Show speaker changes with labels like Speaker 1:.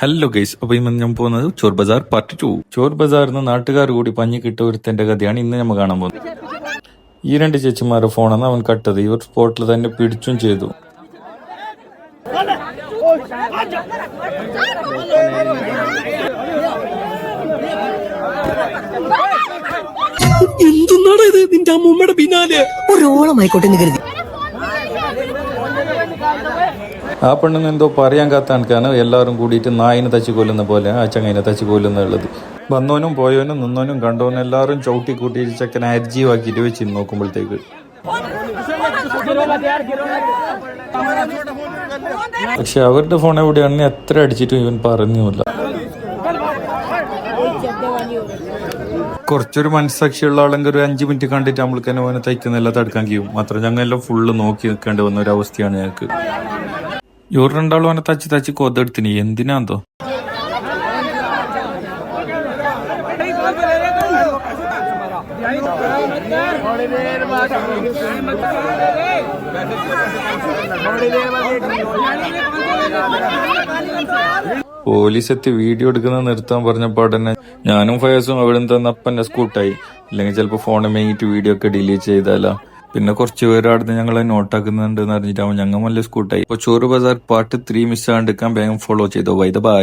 Speaker 1: Hello guys, അപ്പൊ ഇന്ന് ഞാൻ പോകുന്നത് ചോർ ബസാർ പാർട്ട് 2. ചോർ ബസാറിന്ന് നാട്ടുകാർ കൂടി പഞ്ഞി കിട്ട ഒരുത്തന്റെ കഥയാണ് ഇന്ന് നമ്മൾ കാണാൻ പോകുന്നത്. ഈ രണ്ട് ചേച്ചിമാരുടെ ഫോണാണ് അവൻ കട്ടത്. ഇവർ സ്പോട്ടിൽ തന്നെ പിടിച്ചും ചെയ്തു.
Speaker 2: എന്താണ് ഇത്? നിന്റെ അമ്മൂമ്മയുടെ പിന്നാലെ ഒരോളമായിക്കോട്ടെ എന്ന് കരുതി.
Speaker 1: ആ പെണ്ണിന് എന്തോ പറയാൻ കാത്താൻക്കാണ് എല്ലാവരും കൂടിയിട്ട് നായിനെ തച്ച് കൊല്ലുന്ന പോലെ ആ ചങ്ങയിനെ തച്ച് കൊല്ലുന്നുള്ളത്. വന്നവനും പോയവനും നിന്നവനും കണ്ടവനും എല്ലാവരും ചവിട്ടി കൂട്ടിയിട്ട് ചെക്കനെ അരിജീവാക്കിയിട്ട് വെച്ച് നോക്കുമ്പോഴത്തേക്ക് പക്ഷെ അവരുടെ ഫോൺ എവിടെയാണെന്ന് എത്ര അടിച്ചിട്ടും ഇവൻ പറഞ്ഞില്ല. കുറച്ചൊരു മനസ്സാക്ഷിയുള്ള ആളെങ്കിൽ ഒരു 5 മിനിറ്റ് കണ്ടിട്ട് നമ്മൾക്ക് തന്നെ അവനെ തയ്ക്കുന്നെല്ലാം തടുക്കാൻ കഴിയും. മാത്രം ഞങ്ങളെല്ലാം ഫുള്ള് നോക്കി നിൽക്കേണ്ടി വന്ന ഒരു അവസ്ഥയാണ് ഞങ്ങൾക്ക്. ഇവർ രണ്ടാളും അവനെ തച്ച് കൊതെടുത്തിന് എന്തിനാന്തോ. പോലീസ് എത്തി വീഡിയോ എടുക്കുന്നത് നിർത്താൻ പറഞ്ഞപ്പോൾ തന്നെ ഞാനും ഫയസും അവിടെ നിന്ന് അപ്പന്നെ സ്കൂട്ടായി. ഇല്ലെങ്കിൽ ചിലപ്പോൾ ഫോണിൽ മേങ്ങിട്ട് വീഡിയോ ഒക്കെ ഡിലീറ്റ് ചെയ്താലോ. പിന്നെ കുറച്ച് പേര് അവിടെ ഞങ്ങളെ നോട്ടാക്കുന്നുണ്ട് എന്ന് അറിഞ്ഞിട്ടാവും ഞങ്ങൾ നല്ല സ്കൂട്ടായി. അപ്പോൾ ചോറ് ബസാർ പാർട്ട് 3 മിസ് ആണ്ടിരിക്കാൻ വേഗം ഫോളോ ചെയ്തോ. ബൈ.